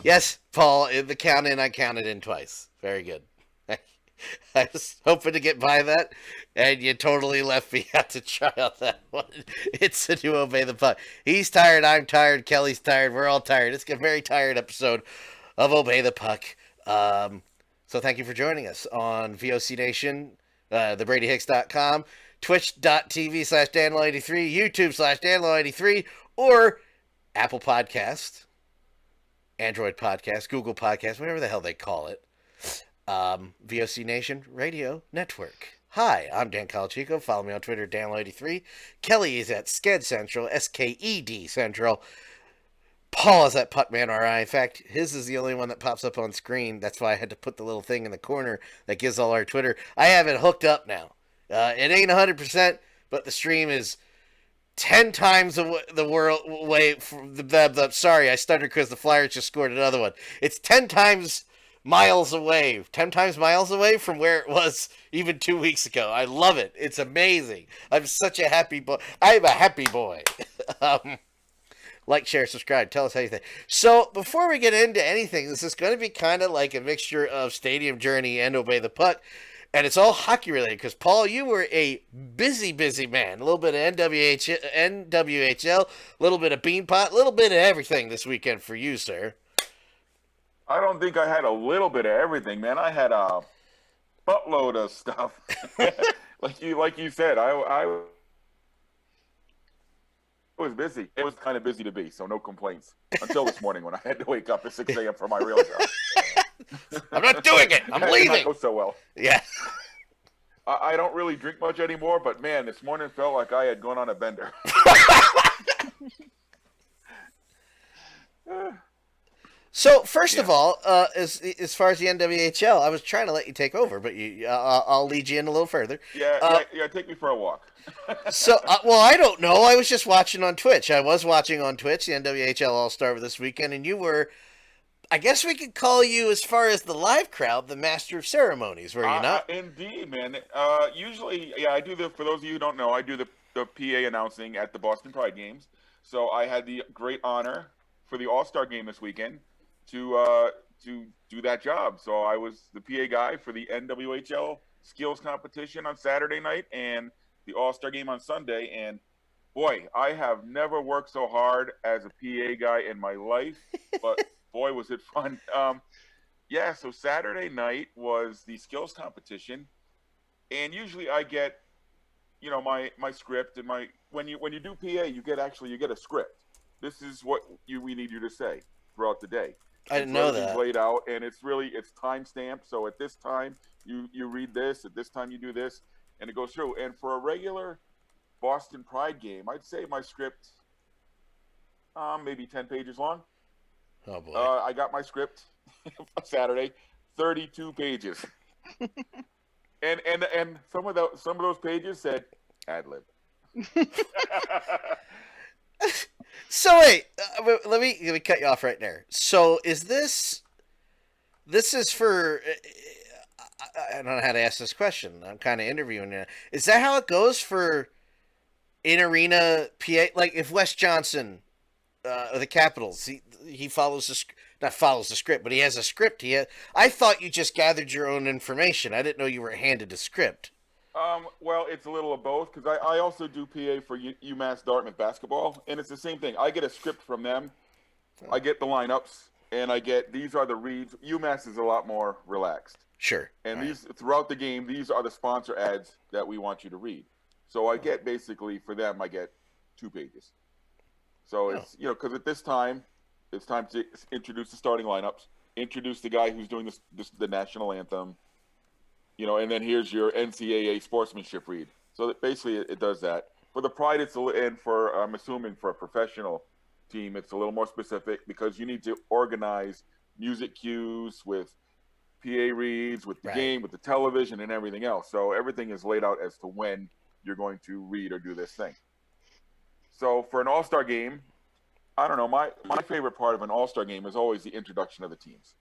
Yes, Paul, in the count in, I counted in twice. Very good. I was hoping to get by that, and you totally left me out to try out that one. It's a new Obey the Puck. He's tired, I'm tired, Kelly's tired, we're all tired. It's a very tired episode of Obey the Puck. So thank you for joining us on VOC Nation, thebradyhicks.com, twitch.tv/danlow83, YouTube/danlow83, or Apple Podcast, Android Podcast, Google Podcast, whatever the hell they call it. VOC Nation Radio Network. Hi, I'm Dan Calachico. Follow me on Twitter, danlow83. Kelly is at Sked Central, SKED Central. Paul is at PuckmanRI. In fact, his is the only one that pops up on screen. That's why I had to put the little thing in the corner that gives all our Twitter. I have it hooked up now. It ain't 100%, but the stream is 10 times the world way from the sorry, I stuttered because the Flyers just scored another one. It's 10 times miles away from where it was even 2 weeks ago. I love it. It's amazing. I'm such a happy boy. I'm a happy boy. Like, share, subscribe. Tell us how you think. So, before we get into anything, this is going to be kind of like a mixture of Stadium Journey and Obey the Puck. And it's all hockey related because, Paul, you were a busy man. A little bit of NWHL, a little bit of Beanpot, a little bit of everything this weekend for you, sir. I don't think I had a little bit of everything, man. I had a buttload of stuff. like you said, I was busy. It was kind of busy to be, so no complaints. Until this morning when I had to wake up at 6 a.m. for my real job. I'm not doing it. I'm leaving. It did not go so well. Yeah. I don't really drink much anymore, but man, this morning felt like I had gone on a bender. So first of all, as far as the NWHL, I was trying to let you take over, but I'll lead you in a little further. Yeah, take me for a walk. Well, I don't know. I was just watching on Twitch. I was watching on Twitch the NWHL All-Star this weekend, and you were, I guess we could call you, as far as the live crowd, the master of ceremonies, were you not? Indeed, man. Usually, I do for those of you who don't know, I do the PA announcing at the Boston Pride games. So I had the great honor for the All-Star game this weekend to do that job. So I was the PA guy for the NWHL skills competition on Saturday night and the All-Star game on Sunday. And boy, I have never worked so hard as a PA guy in my life, but boy, was it fun. So Saturday night was the skills competition. And usually I get, my script and when you do PA, you get a script. This is what we need you to say throughout the day. I didn't know that. Laid out, and it's time stamped. So at this time you read this, at this time you do this, and it goes through. And for a regular Boston Pride game, I'd say my script maybe 10 pages long. Oh boy! I got my script Saturday, 32 pages, and some of those pages said ad lib. So wait, let me cut you off right there. So is this is for? I don't know how to ask this question. I'm kind of interviewing you. Is that how it goes for in arena PA? Like if Wes Johnson, the Capitals, he follows not follows the script, but he has a script. I thought you just gathered your own information. I didn't know you were handed a script. Well, it's a little of both because I also do PA for UMass Dartmouth basketball, and it's the same thing. I get a script from them, I get the lineups, and I get these are the reads. UMass is a lot more relaxed. Sure. And these throughout the game, these are the sponsor ads that we want you to read. So I get basically for them, I get 2 pages. So it's because at this time, it's time to introduce the starting lineups, introduce the guy who's doing the national anthem. And then here's your NCAA sportsmanship read. So that basically it does that. For the Pride, and for, I'm assuming for a professional team, it's a little more specific because you need to organize music cues with PA reads, with the game, with the television and everything else. So everything is laid out as to when you're going to read or do this thing. So for an All-Star game, I don't know. My favorite part of an All-Star game is always the introduction of the teams.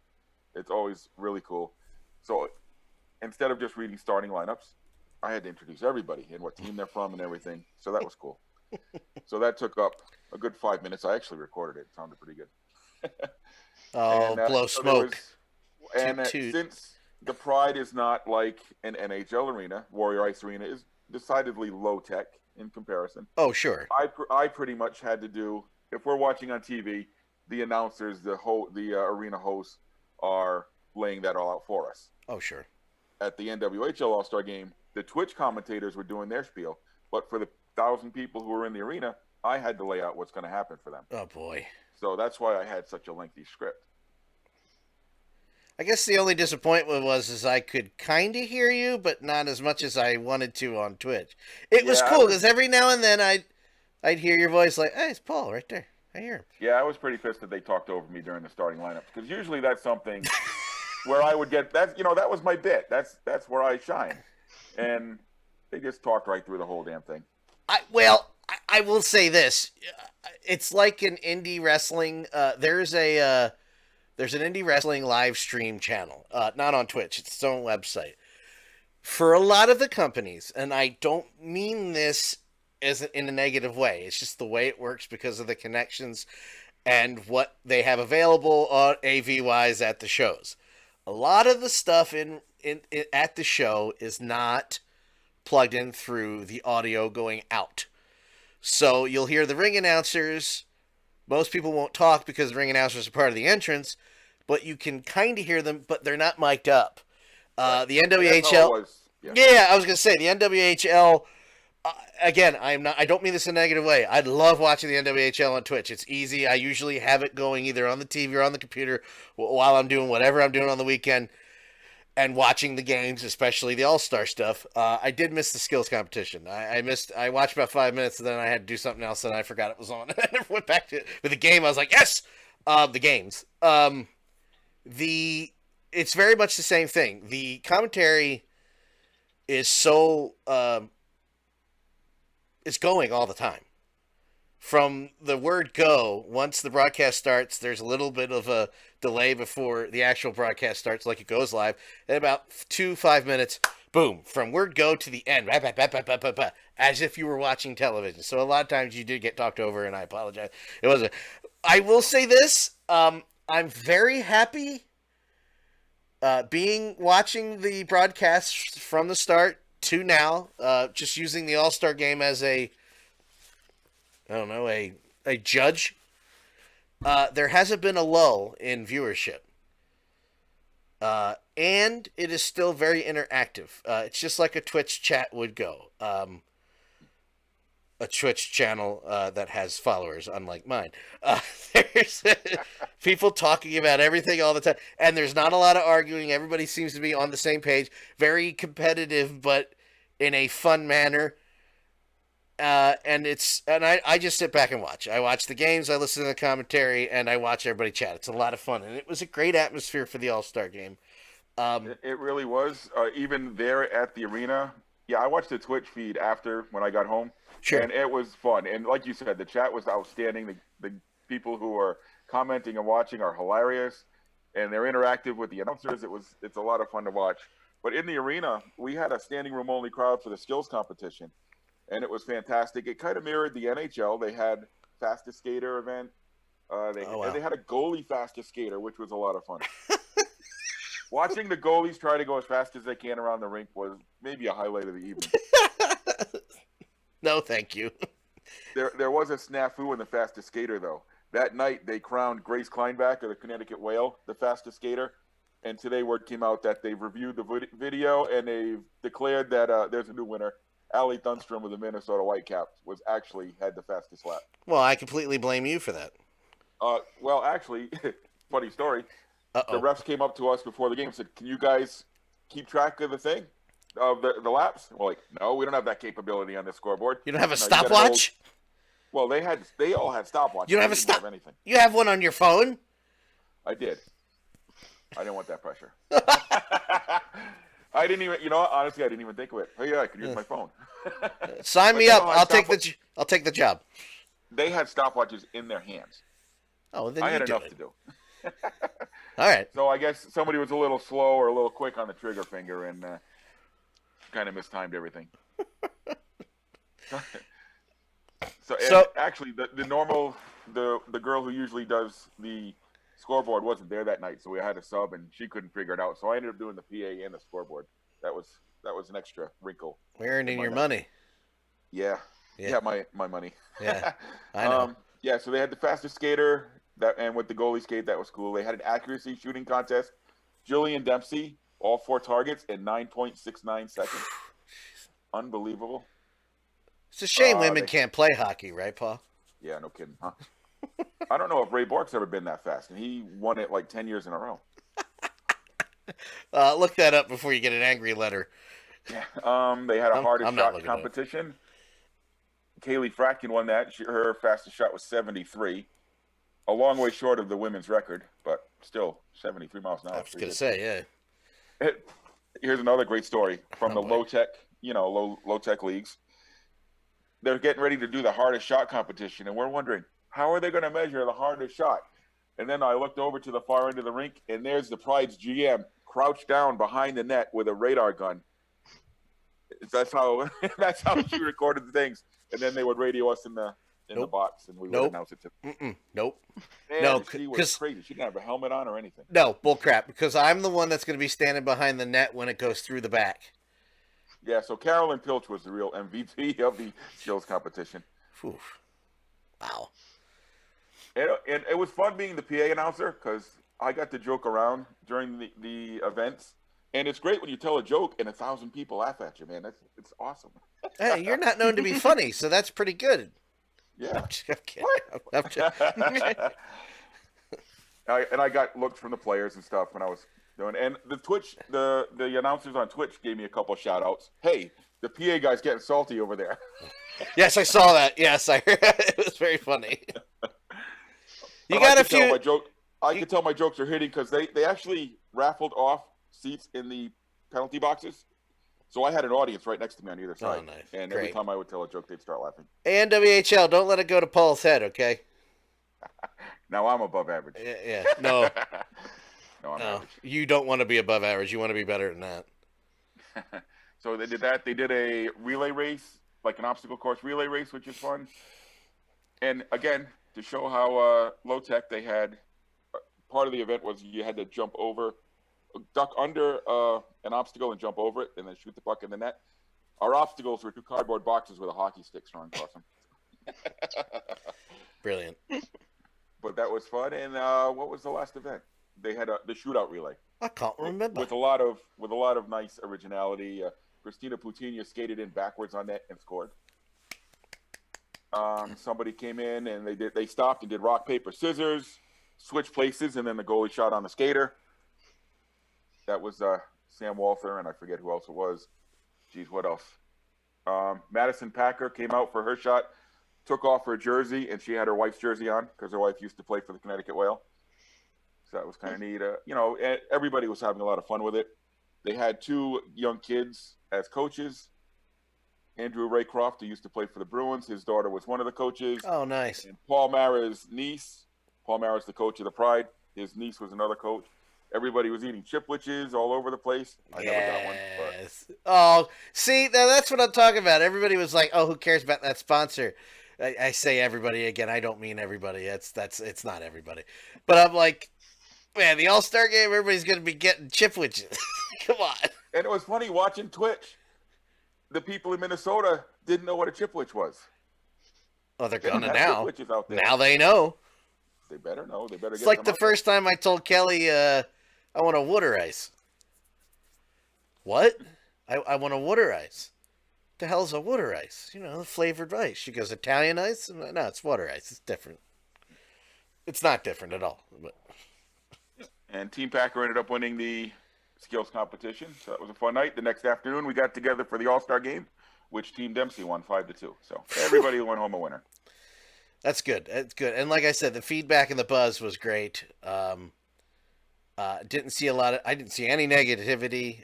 It's always really cool. So instead of just reading starting lineups, I had to introduce everybody and what team they're from and everything. So that was cool. So that took up a good 5 minutes. I actually recorded it. It sounded pretty good. Oh, And blow so there was, smoke. and Toot toot. since the Pride is not like an NHL arena, Warrior Ice Arena is decidedly low tech in comparison. Oh, sure. I pretty much had to do, if we're watching on TV, the announcers, the arena hosts are laying that all out for us. Oh, sure. At the NWHL All Star Game, the Twitch commentators were doing their spiel, but for the 1,000 people who were in the arena, I had to lay out what's going to happen for them. Oh, boy. So that's why I had such a lengthy script. I guess the only disappointment was I could kind of hear you, but not as much as I wanted to on Twitch. It was cool because every now and then I'd hear your voice like, hey, it's Paul right there. I hear him. Yeah, I was pretty pissed that they talked over me during the starting lineups because usually that's something where I would get that. That was my bit. That's where I shine, and they just talked right through the whole damn thing. I will say this: it's like an indie wrestling. There's an indie wrestling live stream channel, not on Twitch. It's its own website. For a lot of the companies, and I don't mean this as in a negative way. It's just the way it works because of the connections and what they have available on AV-wise at the shows. A lot of the stuff in at the show is not plugged in through the audio going out. So you'll hear the ring announcers. Most people won't talk because the ring announcers are part of the entrance, but you can kind of hear them, but they're not mic'd up. The NWHL. Yeah, I was gonna say the NWHL. Again, I don't mean this in a negative way. I love watching the NWHL on Twitch. It's easy. I usually have it going either on the TV or on the computer while I'm doing whatever I'm doing on the weekend and watching the games, especially the All-Star stuff. I did miss the skills competition. I watched about 5 minutes and then I had to do something else and I forgot it was on. I never went back to it. With the game, I was like, yes! The games. It's very much the same thing. The commentary is so... it's going all the time. From the word go, once the broadcast starts, there's a little bit of a delay before the actual broadcast starts, like it goes live. And about 5 minutes, boom, from word go to the end, as if you were watching television. So a lot of times you did get talked over, and I apologize. I will say this, I'm very happy watching the broadcast from the start to now, just using the All-Star game as a judge. There hasn't been a lull in viewership. And it is still very interactive. It's just like a Twitch chat would go. A Twitch channel that has followers, unlike mine. There's people talking about everything all the time. And there's not a lot of arguing. Everybody seems to be on the same page. Very competitive, but in a fun manner. And I just sit back and watch. I watch the games, I listen to the commentary, and I watch everybody chat. It's a lot of fun, and it was a great atmosphere for the All-Star game. It really was. Even there at the arena, I watched the Twitch feed after when I got home, and it was fun. And like you said, the chat was outstanding. The people who are commenting and watching are hilarious, and they're interactive with the announcers. It's a lot of fun to watch. But in the arena, we had a standing room only crowd for the skills competition. And it was fantastic. It kind of mirrored the NHL. They had fastest skater event. And they had a goalie fastest skater, which was a lot of fun. Watching the goalies try to go as fast as they can around the rink was maybe a highlight of the evening. No, thank you. There was a snafu in the fastest skater, though. That night, they crowned Grace Kleinbach of the Connecticut Whale the fastest skater. And today word came out that they've reviewed the video and they've declared that there's a new winner. Allie Thunstrom of the Minnesota Whitecaps had the fastest lap. Well, I completely blame you for that. Well, actually, funny story. Uh-oh. The refs came up to us before the game and said, "Can you guys keep track of the thing, of the laps?" We're like, "No, we don't have that capability on the scoreboard." You don't have a stopwatch? Well, they all had stopwatches. You don't have a stop. Anything. You have one on your phone? I did. I didn't want that pressure. I didn't even, honestly, I didn't even think of it. Oh yeah, I could use my phone. Sign me up. I'll take the job. they had stopwatches in their hands. Oh, well, then I you had do enough it. to do. All right. So I guess somebody was a little slow or a little quick on the trigger finger and kind of mistimed everything. And actually, the normal the girl who usually does the scoreboard wasn't there that night, so we had a sub, and she couldn't figure it out. So I ended up doing the PA and the scoreboard. That was an extra wrinkle. We're earning your money. Yeah, my money. Yeah, I know. Yeah, so they had the fastest skater and with the goalie skate, that was cool. They had an accuracy shooting contest. Jillian Dempsey, all 4 targets in 9.69 seconds. Unbelievable. It's a shame women can't play hockey, right, Paul? Yeah, no kidding, huh? I don't know if Ray Bork's ever been that fast, and he won it like 10 years in a row. Look that up before you get an angry letter. Yeah. They had a hardest shot competition. Kaylee Fratkin won that. Her fastest shot was 73. A long way short of the women's record, but still 73 miles an hour. I was going to say, yeah. Here's another great story from the low-tech, low-tech leagues. They're getting ready to do the hardest shot competition, and we're wondering, how are they going to measure the hardest shot? And then I looked over to the far end of the rink, and there's the Pride's GM crouched down behind the net with a radar gun. That's how she recorded the things, and then they would radio us in the box, and we would announce it to them. Nope. Man, no, she was crazy. She didn't have a helmet on or anything. No, bullcrap, because I'm the one that's going to be standing behind the net when it goes through the back. Yeah, so Carolyn Pilch was the real MVP of the skills competition. Whew. Wow. And it was fun being the PA announcer because I got to joke around during the events. And it's great when you tell a joke and 1,000 people laugh at you, man. It's awesome. Hey, you're not known to be funny, so that's pretty good. Yeah. I'm kidding. And I got looks from the players and stuff when I was doing. And the announcers on Twitch gave me a couple shout outs. Hey, the PA guy's getting salty over there. Yes, I saw that. Yes, I heard. It was very funny. You got a few. I could tell my jokes are hitting because they actually raffled off seats in the penalty boxes. So I had an audience right next to me on either side. Oh, nice. And Great. every time I would tell a joke, they'd start laughing. NWHL, don't let it go to Paul's head, okay? Now I'm above average. Yeah. No. No, I'm average. You don't want to be above average. You want to be better than that. So they did that. They did a relay race, like an obstacle course relay race, which is fun. And again, to show how low tech they had, part of the event was you had to duck under an obstacle and jump over it, and then shoot the puck in the net. Our obstacles were 2 cardboard boxes with a hockey stick strung across them. Brilliant. But that was fun. And what was the last event? They had the shootout relay. I can't remember. With a lot of nice originality. Christina Putinha skated in backwards on net and scored. Somebody came in and they stopped and did rock, paper, scissors, switched places, and then the goalie shot on the skater. That was Sam Walther, and I forget who else it was. Geez, what else? Madison Packer came out for her shot, took off her jersey, and she had her wife's jersey on because her wife used to play for the Connecticut Whale. So that was kind of neat. Everybody was having a lot of fun with it. They had 2 young kids as coaches. Andrew Raycroft, who used to play for the Bruins, his daughter was one of the coaches. Oh, nice. And Paul Mara's niece. Paul Mara's the coach of the Pride. His niece was another coach. Everybody was eating chipwiches all over the place. I never got one. But... Oh, see, that's what I'm talking about. Everybody was like, "Oh, who cares about that sponsor?" I say everybody again. I don't mean everybody. It's not everybody. But I'm like, man, the All-Star game, everybody's going to be getting chipwiches. Come on. And it was funny watching Twitch. The people in Minnesota didn't know what a chipwich was. Oh, they're going to now. Out there. Now they know. They better know. They better. It's like the first time I told Kelly, I want a water ice. What? I want a water ice. The hell's a water ice? Flavored ice. She goes, Italian ice? No, it's water ice. It's different. It's not different at all. But... And Team Packer ended up winning the skills competition. So that was a fun night. The next afternoon, we got together for the All-Star game, which Team Dempsey won 5-2. So everybody went home a winner. That's good. That's good. And like I said, the feedback and the buzz was great. I didn't see any negativity.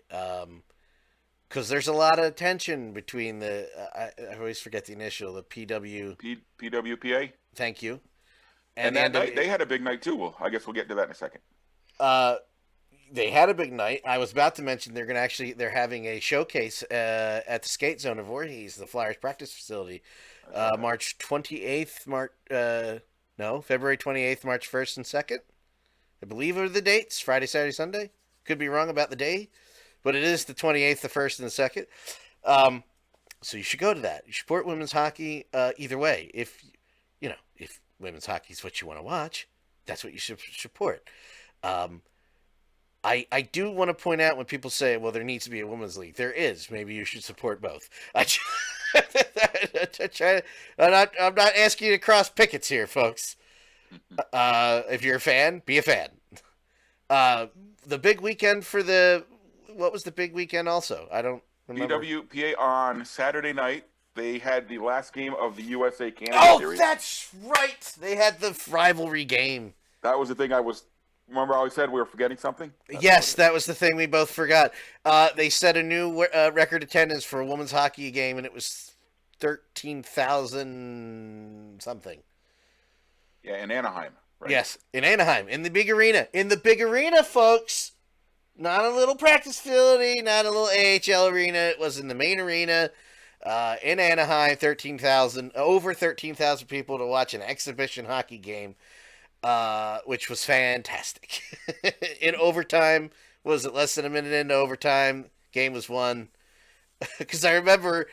Because there's a lot of tension between the. I always forget the initial, the PW. PWPA. Thank you. And And the that night NW. they had a big night too. Well, I guess we'll get to that in a second. Uh, they had a big night. I was about to mention they're having a showcase at the skate zone of Voorhees, the Flyers practice facility, I saw that. March 28th, no, February 28th, March 1st and 2nd. I believe are the dates, Friday, Saturday, Sunday. Could be wrong about the day, but it is the 28th, the 1st, and the 2nd. So you should go to that. You support women's hockey either way. If women's hockey is what you want to watch, that's what you should support. Um, I do want to point out when people say, well, there needs to be a women's league. There is. Maybe you should support both. I'm not asking you to cross pickets here, folks. If you're a fan, be a fan. The big weekend for what was the big weekend also? I don't remember. PWPA on Saturday night. They had the last game of the USA Canada Oh, series. that's right. They had the rivalry game. That was the thing I was. Remember, I always said we were forgetting something. Yes, that was the thing we both forgot. They set a new record attendance for a women's hockey game, and it was 13,000 something. Yeah, in Anaheim. Right? Yes, in Anaheim, in the big arena. In the big arena, folks. Not a little practice facility, not a little AHL arena. It was in the main arena in Anaheim, over 13,000 people to watch an exhibition hockey game, which was fantastic. In overtime, was it less than a minute into overtime? Game was won. Because I remember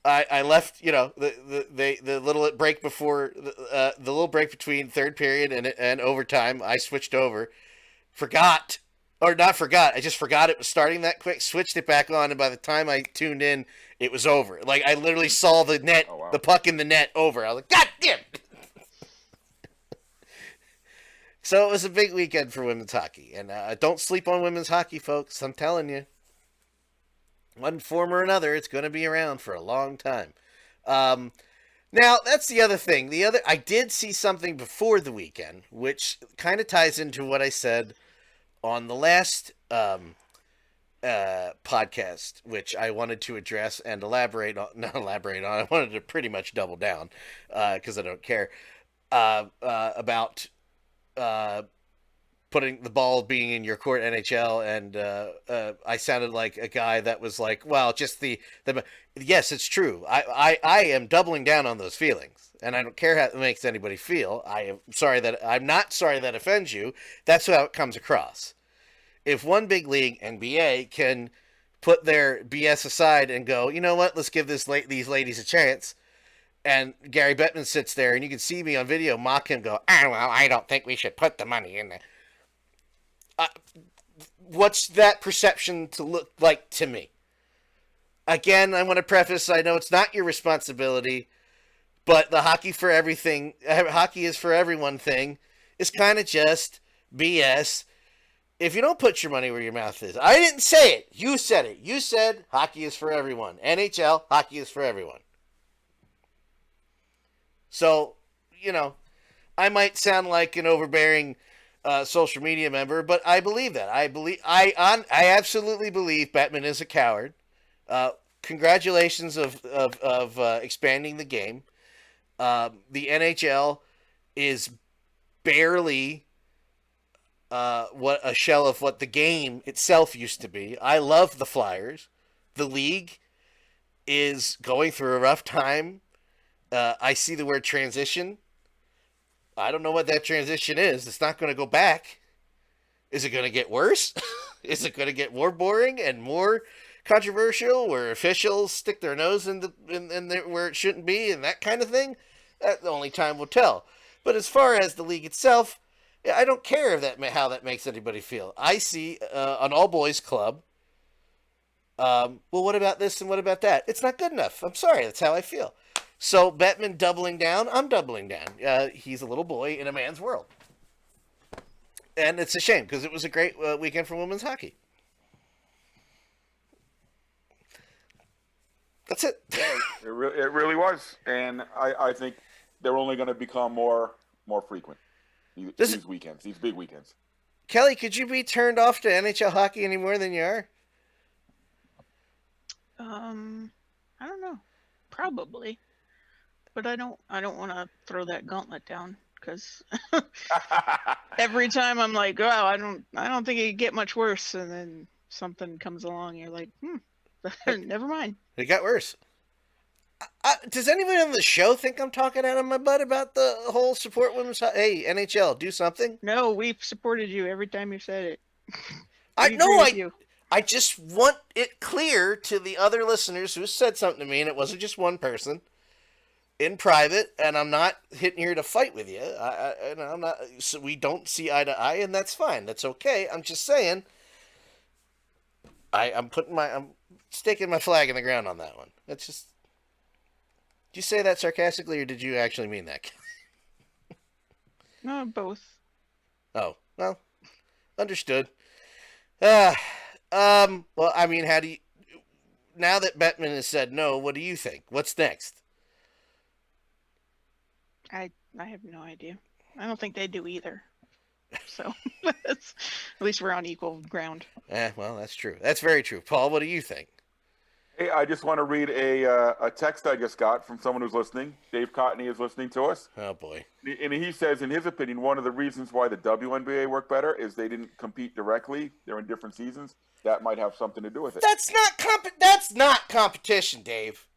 I left, the little break before the little break between third period and overtime. I switched over, forgot or not forgot. I just forgot it was starting that quick. Switched it back on, and by the time I tuned in, it was over. Like I literally saw the net, Oh, wow. the puck in the net over. I was like, God damn! So it was a big weekend for women's hockey, and don't sleep on women's hockey, folks. I'm telling you. One form or another, it's going to be around for a long time. Now, that's the other thing. I did see something before the weekend, which kind of ties into what I said on the last podcast, which I wanted to address and elaborate on. Not elaborate on. I wanted to pretty much double down because I don't care about putting the ball being in your court NHL, and I sounded like a guy that was like, well, just the yes, it's true. I am doubling down on those feelings, and I don't care how it makes anybody feel. I'm not sorry that offends you. That's how it comes across. If one big league, NBA, can put their BS aside and go, you know what, let's give these ladies a chance. And Gary Bettman sits there, and you can see me on video mock him, go, well, I don't think we should put the money in there. What's that perception to look like to me? Again, I want to preface, I know it's not your responsibility, but the hockey is for everyone thing is kind of just BS. If you don't put your money where your mouth is. I didn't say it. You said it. You said hockey is for everyone. NHL, hockey is for everyone. So, I might sound like an overbearing social media member, but I believe that. I absolutely believe Batman is a coward. Congratulations of expanding the game. The NHL is barely what a shell of what the game itself used to be. I love the Flyers. The league is going through a rough time. I see the word transition. I don't know what that transition is. It's not going to go back. Is it going to get worse? Is it going to get more boring and more controversial, where officials stick their nose in where it shouldn't be, and that kind of thing? That only time will tell. But as far as the league itself, I don't care how that makes anybody feel. I see an all boys club. Well, what about this and what about that? It's not good enough. I'm sorry. That's how I feel. So Bettman doubling down, I'm doubling down. He's a little boy in a man's world. And it's a shame because it was a great weekend for women's hockey. That's it. It really was. And I think they're only going to become more frequent these weekends, these big weekends. Kelly, could you be turned off to NHL hockey any more than you are? I don't know. Probably, but I don't want to throw that gauntlet down because every time I'm like, oh, I don't think it could get much worse, and then something comes along, you're like, never mind. It got worse. Does anyone on the show think I'm talking out of my butt about the whole support women's? Hey, NHL, do something. No, we've supported you every time you said it. I We no, agree with you. I just want it clear to the other listeners who said something to me, and it wasn't just one person in private. And I'm not hitting here to fight with you. I'm not. So we don't see eye to eye, and that's fine. That's okay. I'm just saying. I'm staking my flag in the ground on that one. That's just. Did you say that sarcastically, or did you actually mean that? No, both. Oh, well, understood. Uh, well, I mean, how do you, now that Bettman has said no, what do you think? What's next? I have no idea. I don't think they do either. So at least we're on equal ground. Well, that's true. That's very true. Paul, what do you think? Hey, I just want to read a text I just got from someone who's listening. Dave Cottney is listening to us. Oh, boy. And he says, in his opinion, one of the reasons why the WNBA worked better is they didn't compete directly. They're in different seasons. That might have something to do with it. That's not competition, Dave.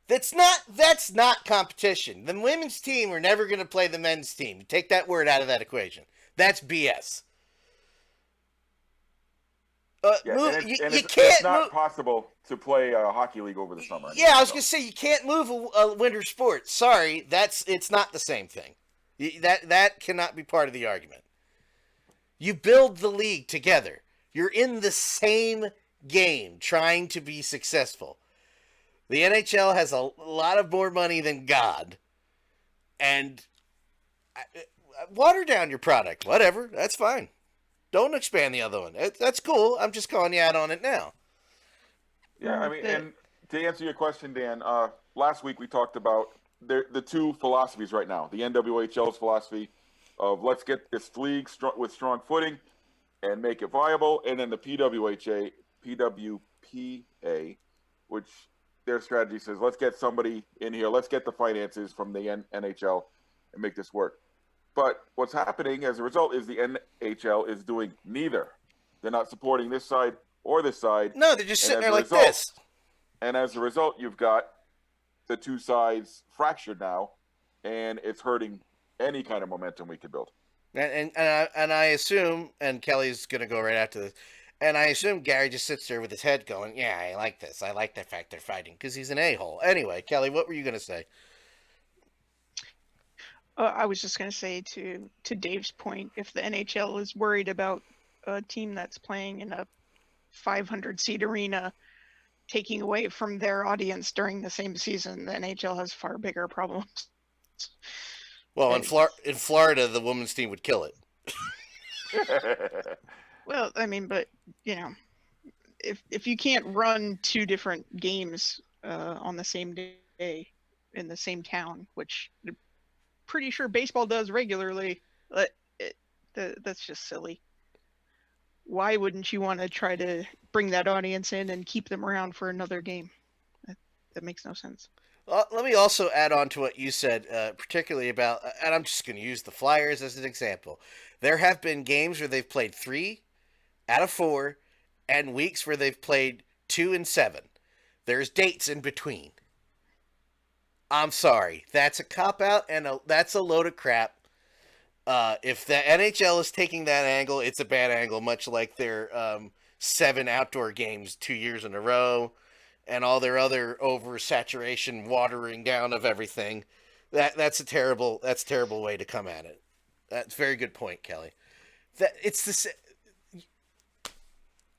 That's not competition. The women's team are never going to play the men's team. Take that word out of that equation. That's BS. It's not possible to play a hockey league over the summer. Yeah, I was going to say you can't move a winter sport. Sorry, it's not the same thing. That cannot be part of the argument. You build the league together. You're in the same game trying to be successful. The NHL has a lot of more money than God. And water down your product. Whatever. That's fine. Don't expand the other one. That's cool. I'm just calling you out on it now. Yeah, I mean, and to answer your question, Dan, last week we talked about the two philosophies right now. The NWHL's philosophy of let's get this league with strong footing and make it viable, and then the PWPA, which their strategy says let's get somebody in here, let's get the finances from the NHL and make this work. But what's happening as a result is the NHL is doing neither. They're not supporting this side or this side. No, they're just sitting there like this. And as a result, you've got the two sides fractured now, and it's hurting any kind of momentum we could build. And I assume, and Kelly's going to go right after this, and I assume Gary just sits there with his head going, yeah, I like this. I like the fact they're fighting, because he's an a-hole. Anyway, Kelly, what were you going to say? I was just going to say to Dave's point, if the NHL is worried about a team that's playing in a 500-seat arena taking away from their audience during the same season, the NHL has far bigger problems. Well, in Florida, the women's team would kill it. Well, I mean, but, if you can't run two different games on the same day in the same town, which pretty sure baseball does regularly, that's just silly. Why wouldn't you want to try to bring that audience in and keep them around for another game? That makes no sense. Let me also add on to what you said, particularly about, and I'm just going to use the Flyers as an example. There have been games where they've played 3 out of 4 and weeks where they've played 2 and 7. There's dates in between. I'm sorry. That's a cop-out, and that's a load of crap. If the NHL is taking that angle, it's a bad angle, much like their 7 outdoor games 2 years in a row and all their other oversaturation, watering down of everything. That's a terrible way to come at it. That's a very good point, Kelly.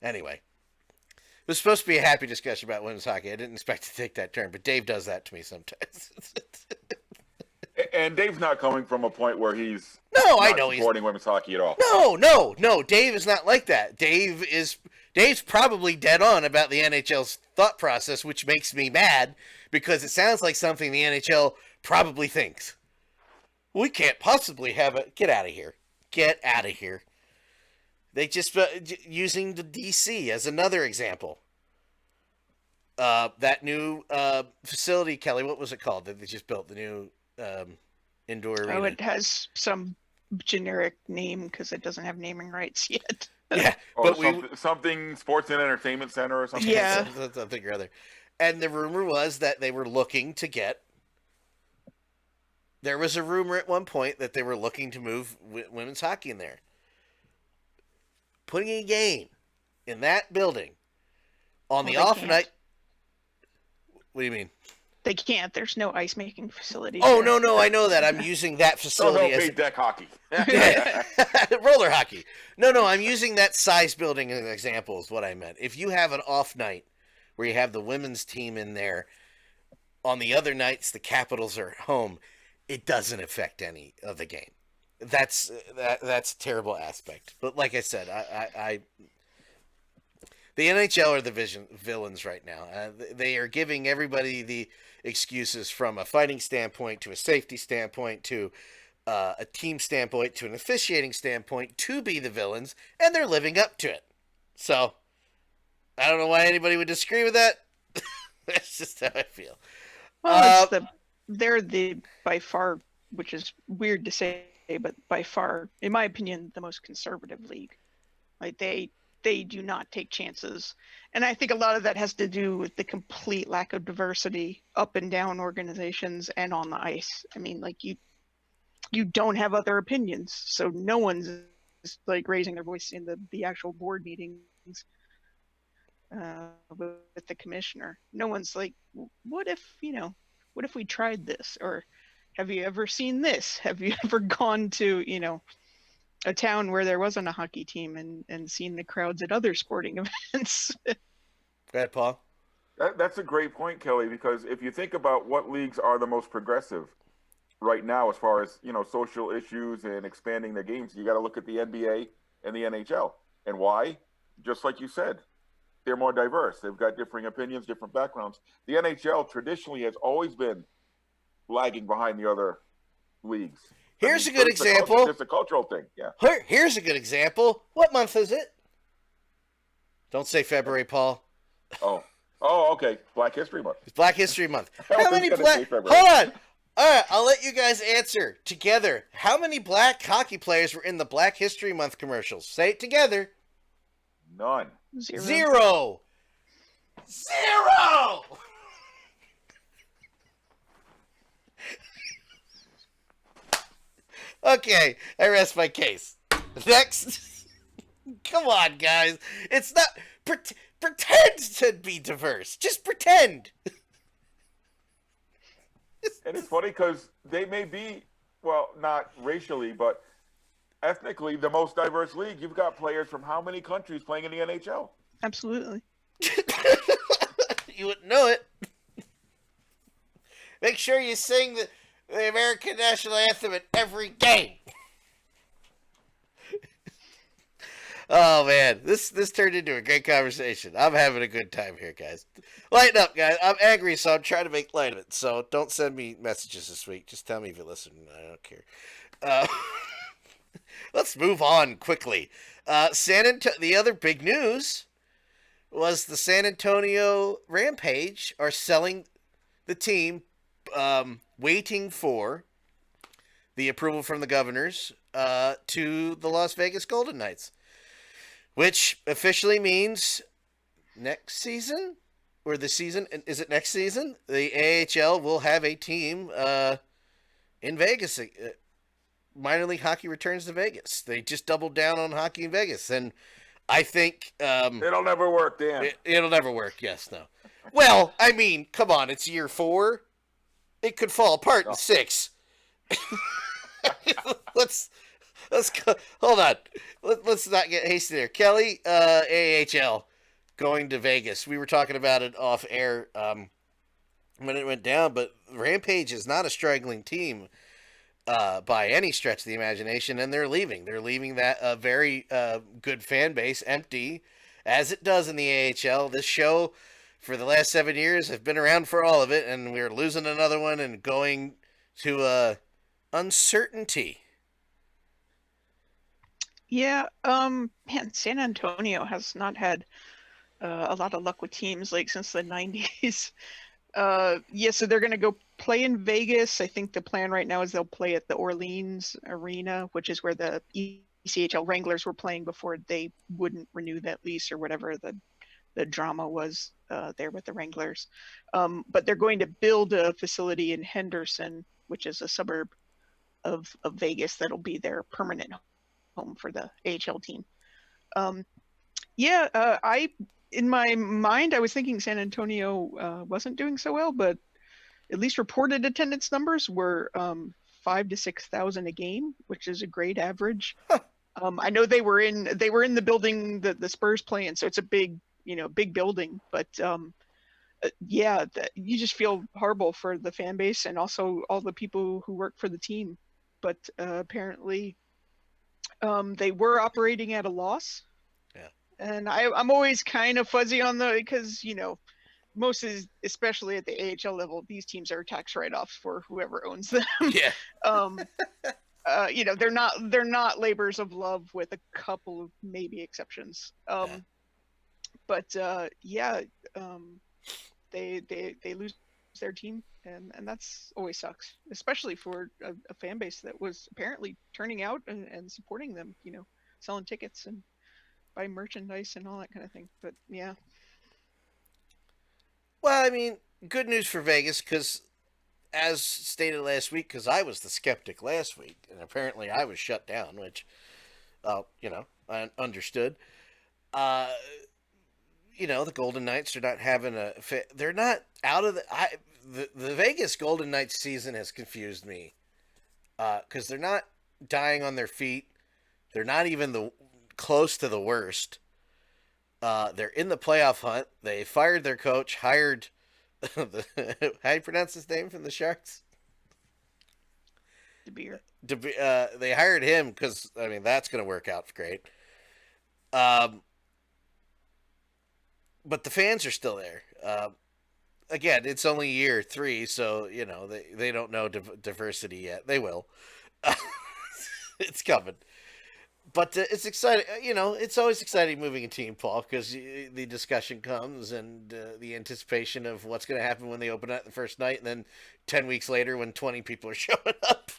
Anyway. It was supposed to be a happy discussion about women's hockey. I didn't expect to take that turn, but Dave does that to me sometimes. And Dave's not coming from a point where he's supporting women's hockey at all. No. Dave is not like that. Dave's probably dead on about the NHL's thought process, which makes me mad because it sounds like something the NHL probably thinks. We can't possibly have it. Get out of here. Get out of here. They just using the DC as another example. that new facility, Kelly, what was it called that they just built? The new indoor arena. Oh, it has some generic name because it doesn't have naming rights yet. Yeah, Or but something sports and entertainment center or something. Yeah. something or other. And the rumor was that they were looking to get. There was a rumor at one point that they were looking to move women's hockey in there. Putting a game in that building on the off night. What do you mean? They can't. There's no ice making facility. Oh, there. no, I know that. I'm using that facility as deck hockey. roller hockey. No, I'm using that size building as an example is what I meant. If you have an off night where you have the women's team in there, on the other nights the Capitals are at home, it doesn't affect any of the game. That's a terrible aspect. But like I said, I the NHL are the villains right now. They are giving everybody the excuses from a fighting standpoint to a safety standpoint to a team standpoint to an officiating standpoint to be the villains, and they're living up to it. So I don't know why anybody would disagree with that. That's just how I feel. Well, they're the by far, which is weird to say, but by far, in my opinion, the most conservative league. Like they do not take chances, and I think a lot of that has to do with the complete lack of diversity up and down organizations and on the ice. I mean, like you don't have other opinions, so no one's like raising their voice in the actual board meetings with the commissioner. No one's like, what if we tried this, or have you ever seen this? Have you ever gone to a town where there wasn't a hockey team and seen the crowds at other sporting events? Go ahead, Paul. That's a great point, Kelly, because if you think about what leagues are the most progressive right now as far as, social issues and expanding their games, you got to look at the NBA and the NHL. And why? Just like you said, they're more diverse. They've got differing opinions, different backgrounds. The NHL traditionally has always been lagging behind the other leagues. Here's a good example. It's a cultural thing, yeah. Here's a good example. What month is it? Don't say February, Paul. Oh, okay. Black History Month. It's Black History Month. How many black? Hold on. All right, I'll let you guys answer together. How many black hockey players were in the Black History Month commercials? Say it together. None. Zero. Okay, I rest my case. Next. Come on, guys. It's not... Pretend to be diverse. Just pretend. And it's funny because they may be, well, not racially, but ethnically, the most diverse league. You've got players from how many countries playing in the NHL? Absolutely. You wouldn't know it. Make sure you sing the American national anthem at every game. Oh man, this turned into a great conversation. I'm having a good time here, guys. Lighten up, guys. I'm angry, so I'm trying to make light of it. So don't send me messages this week. Just tell me if you listen. I don't care. Let's move on quickly. The other big news was the San Antonio Rampage are selling the team, waiting for the approval from the governors to the Las Vegas Golden Knights. Which officially means next season, or the season, is it next season? The AHL will have a team in Vegas. Minor league hockey returns to Vegas. They just doubled down on hockey in Vegas. And I think... it'll never work, Dan. It'll never work, yes, no. Well, I mean, come on, it's year 4. It could fall apart in 6. Let's go. Hold on. Let's not get hasty there. Kelly, AHL going to Vegas. We were talking about it off air when it went down, but Rampage is not a struggling team by any stretch of the imagination, and they're leaving. They're leaving that very good fan base empty, as it does in the AHL. This show, for the last 7 years, have been around for all of it, and we're losing another one and going to uncertainty. Yeah, man, San Antonio has not had a lot of luck with teams like since the 90s. Yeah, so they're going to go play in Vegas. I think the plan right now is they'll play at the Orleans Arena, which is where the ECHL Wranglers were playing before they wouldn't renew that lease or whatever the drama was there with the Wranglers. But they're going to build a facility in Henderson, which is a suburb of Vegas that'll be their permanent home for the AHL team. I in my mind I was thinking San Antonio wasn't doing so well, but at least reported attendance numbers were 5,000 to 6,000 a game, which is a great average. I know they were in the building that the Spurs play in, so it's a big big building, but you just feel horrible for the fan base and also all the people who work for the team. But apparently, they were operating at a loss. Yeah. And I'm always kind of fuzzy on because most is, especially at the AHL level, these teams are tax write-offs for whoever owns them. Yeah. They're not labors of love with a couple of maybe exceptions. But they lose their team, and that's always sucks, especially for a fan base that was apparently turning out and supporting them, selling tickets and buying merchandise and all that kind of thing. But yeah. Well, I mean, good news for Vegas because, as stated last week, because I was the skeptic last week, and apparently I was shut down, which, I understood. The Golden Knights are not having they're not out of the Vegas Golden Knights season has confused me because they're not dying on their feet. They're not even close to the worst. They're in the playoff hunt. They fired their coach, hired how do you pronounce his name from the Sharks? DeBeer. They hired him because that's going to work out great. But the fans are still there. Again, it's only year 3, so they don't know diversity yet. They will. It's coming. But it's exciting. It's always exciting moving a team, Paul, because the discussion comes and the anticipation of what's going to happen when they open it the first night, and then 10 weeks later when 20 people are showing up.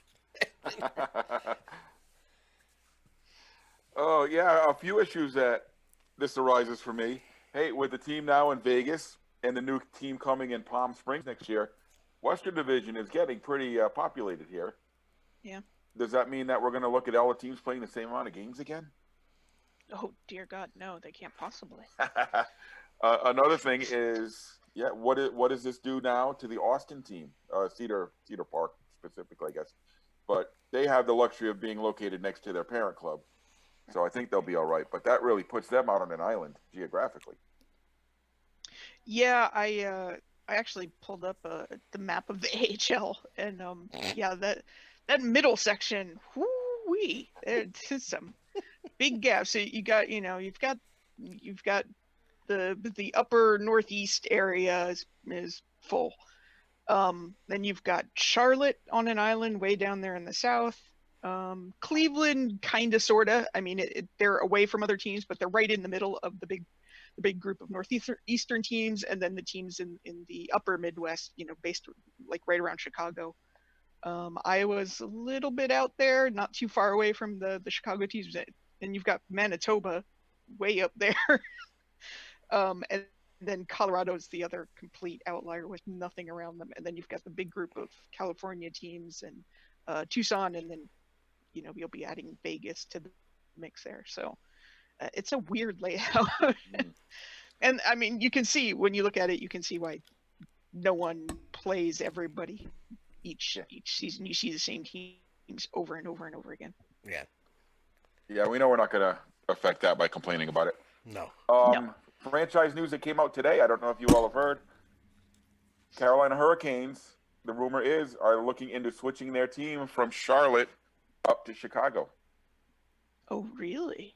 Oh, yeah, a few issues that this arises for me. Hey, with the team now in Vegas and the new team coming in Palm Springs next year, Western Division is getting pretty populated here. Yeah. Does that mean that we're going to look at all the teams playing the same amount of games again? Oh, dear God, no, they can't possibly. Another thing is, what does this do now to the Austin team, Cedar Park specifically, I guess. But they have the luxury of being located next to their parent club. So I think they'll be all right. But that really puts them out on an island geographically. Yeah, I actually pulled up the map of the AHL, and that middle section, whoo-wee, there's some big gaps. So you've got the upper northeast area is full. Then you've got Charlotte on an island way down there in the south. Cleveland, kind of, sort of. They're away from other teams, but they're right in the middle of the big group of northeastern teams, and then the teams in the upper Midwest, based like right around Chicago. Iowa's a little bit out there, not too far away from the Chicago teams, and you've got Manitoba way up there. And then Colorado's the other complete outlier with nothing around them, and then you've got the big group of California teams and Tucson, and then you'll be adding Vegas to the mix there. So it's a weird layout. And you can see when you look at it, you can see why no one plays everybody each season. You see the same teams over and over and over again. Yeah, we know we're not going to affect that by complaining about it. No. No. Franchise news that came out today, I don't know if you all have heard. Carolina Hurricanes, the rumor is, are looking into switching their team from Charlotte up to Chicago. Oh, really?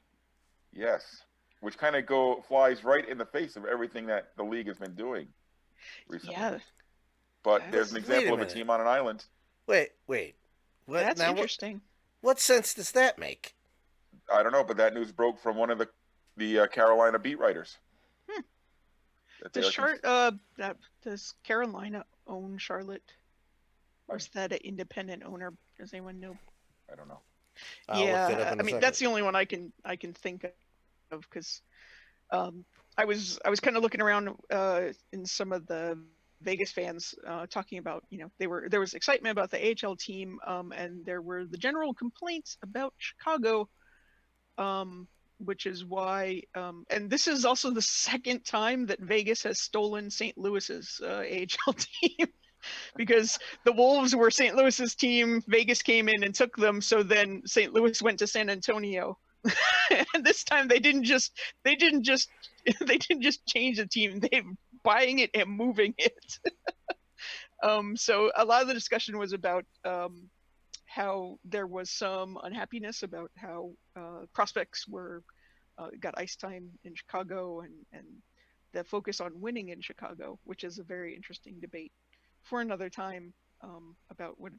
Yes. Which kind of flies right in the face of everything that the league has been doing recently. Yeah. But there's an example of a team on an island. Wait. What, that's interesting. What sense does that make? I don't know, but that news broke from one of the Carolina beat writers. Does Carolina own Charlotte, or is that an independent owner? Does anyone know? I don't know. I'll look that up Yeah, in I a mean second. that's the only one I can think of, because I was kind of looking around in some of the Vegas fans talking about, there was excitement about the AHL team, and there were the general complaints about Chicago, which is why, and this is also the second time that Vegas has stolen St. Louis's AHL team. Because the Wolves were St. Louis's team, Vegas came in and took them, so then St. Louis went to San Antonio. And this time they didn't just change the team, they were buying it and moving it. So a lot of the discussion was about how there was some unhappiness about how prospects got ice time in Chicago, and the focus on winning in Chicago, which is a very interesting debate for another time, about what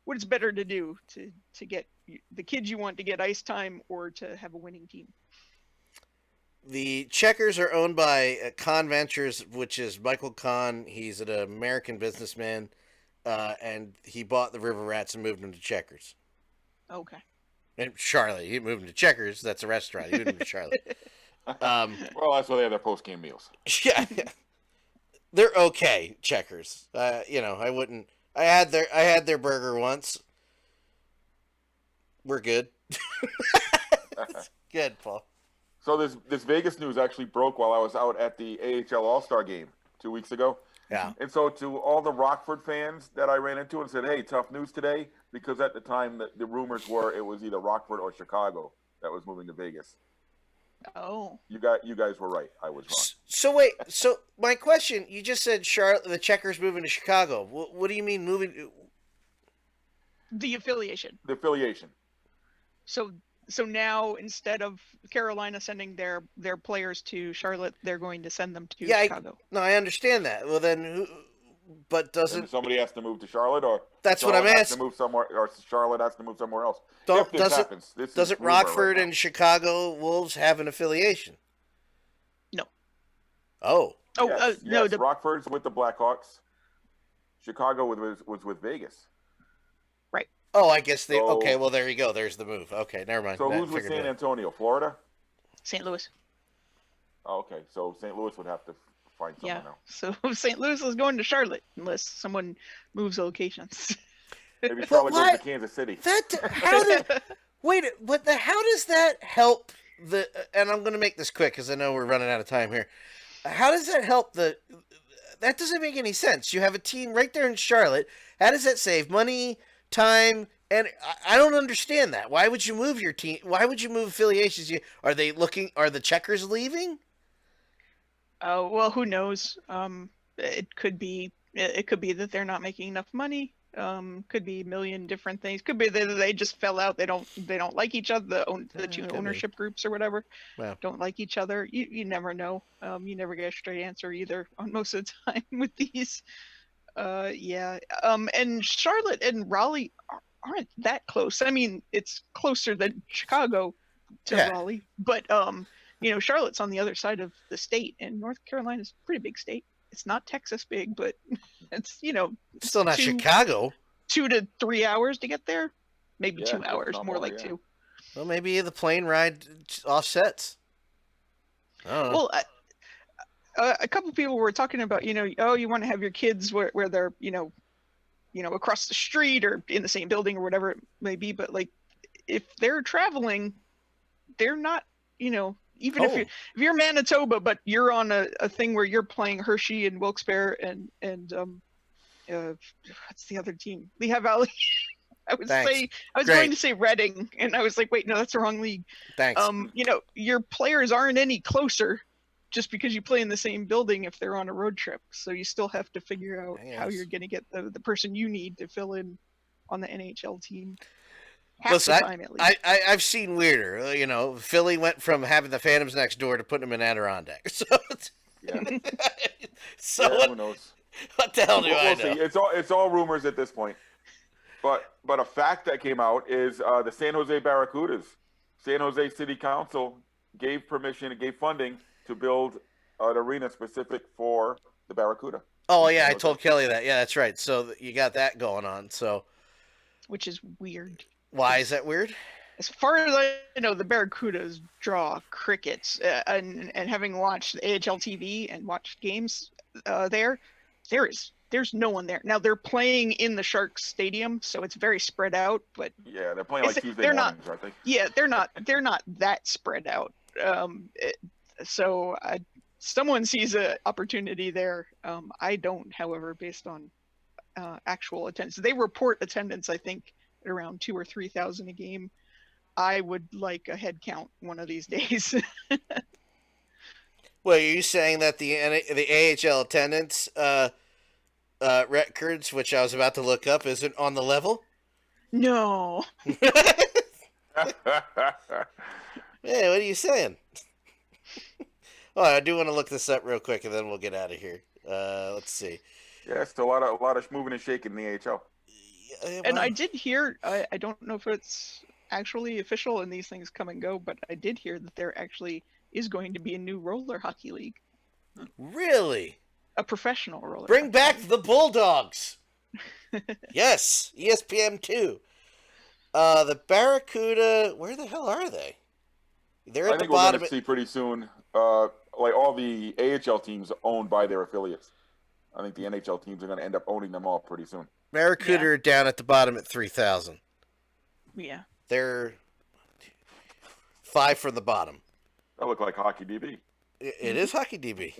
it's better to do to get the kids you want to get ice time, or to have a winning team. The Checkers are owned by Kahn Ventures, which is Michael Kahn. He's an American businessman, and he bought the River Rats and moved them to Checkers. Okay. And Charlotte, he moved them to Checkers. That's a restaurant. He moved them to Charlotte. Well, that's where they have their post-game meals. Yeah, they're okay. Checkers. I wouldn't. I had their burger once. We're good. Good, Paul. So this Vegas news actually broke while I was out at the AHL All-Star game 2 weeks ago. Yeah. And so to all the Rockford fans that I ran into and said, hey, tough news today, because at the time the rumors were it was either Rockford or Chicago that was moving to Vegas. Oh. You guys were right. I was wrong. So wait. So my question: you just said Charlotte, the Checkers moving to Chicago. What do you mean moving? The affiliation. The affiliation. So now, instead of Carolina sending their players to Charlotte, they're going to send them to Chicago. I understand that. Well, then, but doesn't And somebody has to move to Charlotte, or that's Charlotte what I'm has asking? to move somewhere, or Charlotte has to move somewhere else. Doesn't Rockford and Chicago Wolves have an affiliation? No. Oh. Oh, yes, no. Yes. Rockford's with the Blackhawks. Chicago was with Vegas. Right. Oh, I guess they. Okay, well there you go. There's the move. Okay, never mind. So who's with San Antonio? Florida? St. Louis. Oh, okay, so St. Louis would have to find someone else. So St. Louis is going to Charlotte unless someone moves locations. Maybe Charlotte goes to Kansas City. How does that help the? And I'm going to make this quick because I know we're running out of time here. How does that help the? That doesn't make any sense. You have a team right there in Charlotte. How does that save money, time? And I don't understand that. Why would you move your team? Why would you move affiliations? Are the Checkers leaving? Oh, well, who knows? It could be that they're not making enough money. Could be a million different things. Could be that they just fell out. They don't like each other. The two ownership groups or whatever don't like each other. You never know. You never get a straight answer either on most of the time with these. And Charlotte and Raleigh aren't that close. I mean, it's closer than Chicago to Raleigh, but Charlotte's on the other side of the state, and North Carolina's a pretty big state. It's not Texas big, but it's still not Chicago. 2 to 3 hours to get there, maybe 2 hours, more like 2. Well, maybe the plane ride offsets. I don't know. Well, a couple people were talking about, you want to have your kids where they're, across the street or in the same building or whatever it may be. But like, if they're traveling, they're not, even if you're Manitoba, but you're on a thing where you're playing Hershey and Wilkes-Barre and what's the other team? Lehigh Valley. I was going to say Reading, and I was like, wait, no, that's the wrong league. Thanks. Your players aren't any closer just because you play in the same building if they're on a road trip. So you still have to figure out how you're going to get the person you need to fill in on the NHL team. Listen, I've seen weirder. Philly went from having the Phantoms next door to putting them in Adirondack. So, who knows? What the hell do I know? See. It's all rumors at this point. But a fact that came out is the San Jose Barracudas, San Jose City Council gave funding to build an arena specific for the Barracuda. Oh yeah, I told Kelly that. Yeah, that's right. So you got that going on. So which is weird. why is that weird? As far as I know, the Barracudas draw crickets, and having watched AHL TV and watched games there's no one there. Now they're playing in the Sharks Stadium, so it's very spread out. But yeah, they're playing like Tuesday mornings, aren't they? Yeah, they're not that spread out. So someone sees an opportunity there. I don't, however, based on actual attendance. They report attendance, I think, at around 2,000 or 3,000 a game. I would like a head count one of these days. Well, are you saying that the AHL attendance records, which I was about to look up, isn't on the level? No. Hey, what are you saying? Oh, I do want to look this up real quick, and then we'll get out of here. Let's see. Yeah, it's a lot of moving and shaking in the AHL. Yeah, well, And I did hear, I don't know if it's actually official and these things come and go, but I did hear that there actually is going to be a new roller hockey league. Really? A professional roller. Bring hockey back league. the Bulldogs. Yes, ESPN2. The Barracuda, where the hell are they? They're at I the think we're bottom. going to see pretty soon, like all the AHL teams owned by their affiliates. I think the NHL teams are going to end up owning them all pretty soon. Barracuda are down at the bottom at 3,000. Yeah. They're 5 from the bottom. That look like Hockey DB. It is Hockey DB.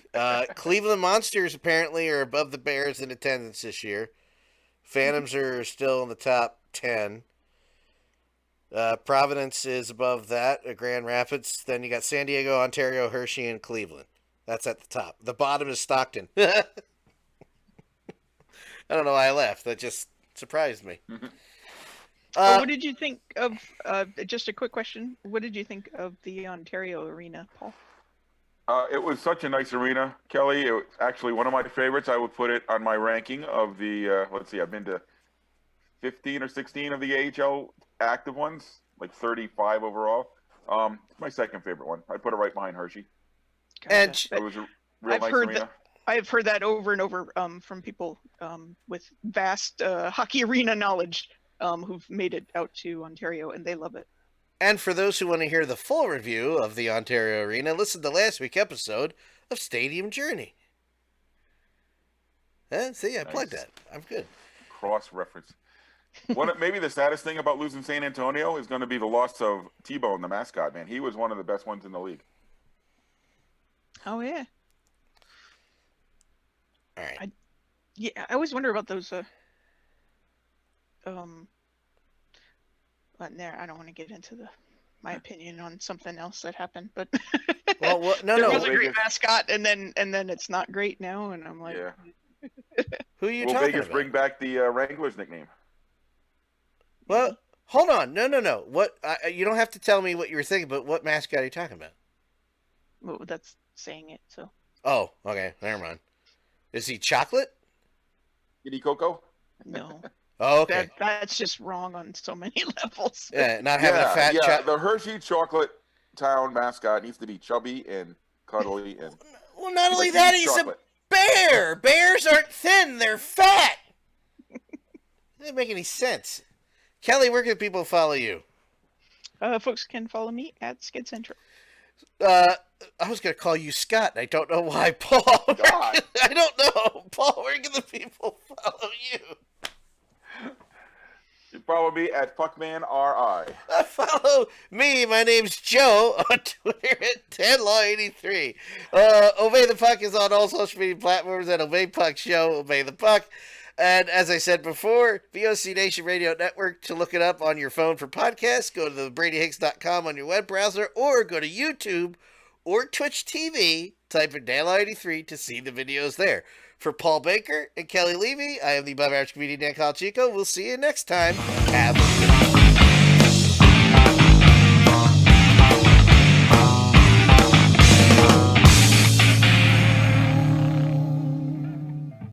Cleveland Monsters apparently are above the Bears in attendance this year. Phantoms are still in the top 10. Providence is above that. Grand Rapids. Then you got San Diego, Ontario, Hershey, and Cleveland. That's at the top. The bottom is Stockton. I don't know why I laughed. That just surprised me. What did you think of, just a quick question, what did you think of the Ontario arena, Paul? It was such a nice arena, Kelly. It was actually one of my favorites. I would put it on my ranking of the, let's see, I've been to 15 or 16 of the AHL active ones, like 35 overall. My second favorite one. I put it right behind Hershey. And It was a real nice arena. I've heard that over and over from people with vast hockey arena knowledge who've made it out to Ontario, and they love it. And for those who want to hear the full review of the Ontario Arena, listen to last week's episode of Stadium Journey. See, I plugged that. I'm good. Cross-reference. Maybe the saddest thing about losing San Antonio is going to be the loss of T-Bone, the mascot, man. He was one of the best ones in the league. Oh, yeah. All right. I always wonder about those but there, I don't want to get into my opinion on something else that happened, but Well, no, there no. was a great mascot, and then it's not great now, and I'm like, Yeah. Who are you Will talking Vegas about? bring back the Wranglers nickname? Well, hold on. No. What? You don't have to tell me what you were thinking, but what mascot are you talking about? well, that's saying it. So Oh, okay. Never mind. Is he chocolate? Kitty Coco? no, Oh, okay. that's just wrong on so many levels. Yeah, not having a fat chocolate. The Hershey Chocolate Town mascot needs to be chubby and cuddly and. Well, not only that, he's chocolate. a bear. Bears aren't thin; they're fat. Doesn't make any sense. Kelly, where can people follow you? Folks can follow me at Skid Central. I was going to call you Scott. I don't know why, Paul. God. I don't know, Paul. Where can the people follow you? You follow me at FuckmanRI. Follow me. My name's Joe on Twitter at 10law83. Obey the Puck is on all social media platforms at Obey Puck Show. Obey the Puck. And as I said before, VOC Nation Radio Network, to look it up on your phone for podcasts, go to the BradyHicks.com on your web browser, or go to YouTube or Twitch TV, type in DaleLaw83 to see the videos there. For Paul Baker and Kelly Levy, I am the above average comedian Dan Calchico. We'll see you next time. Have a good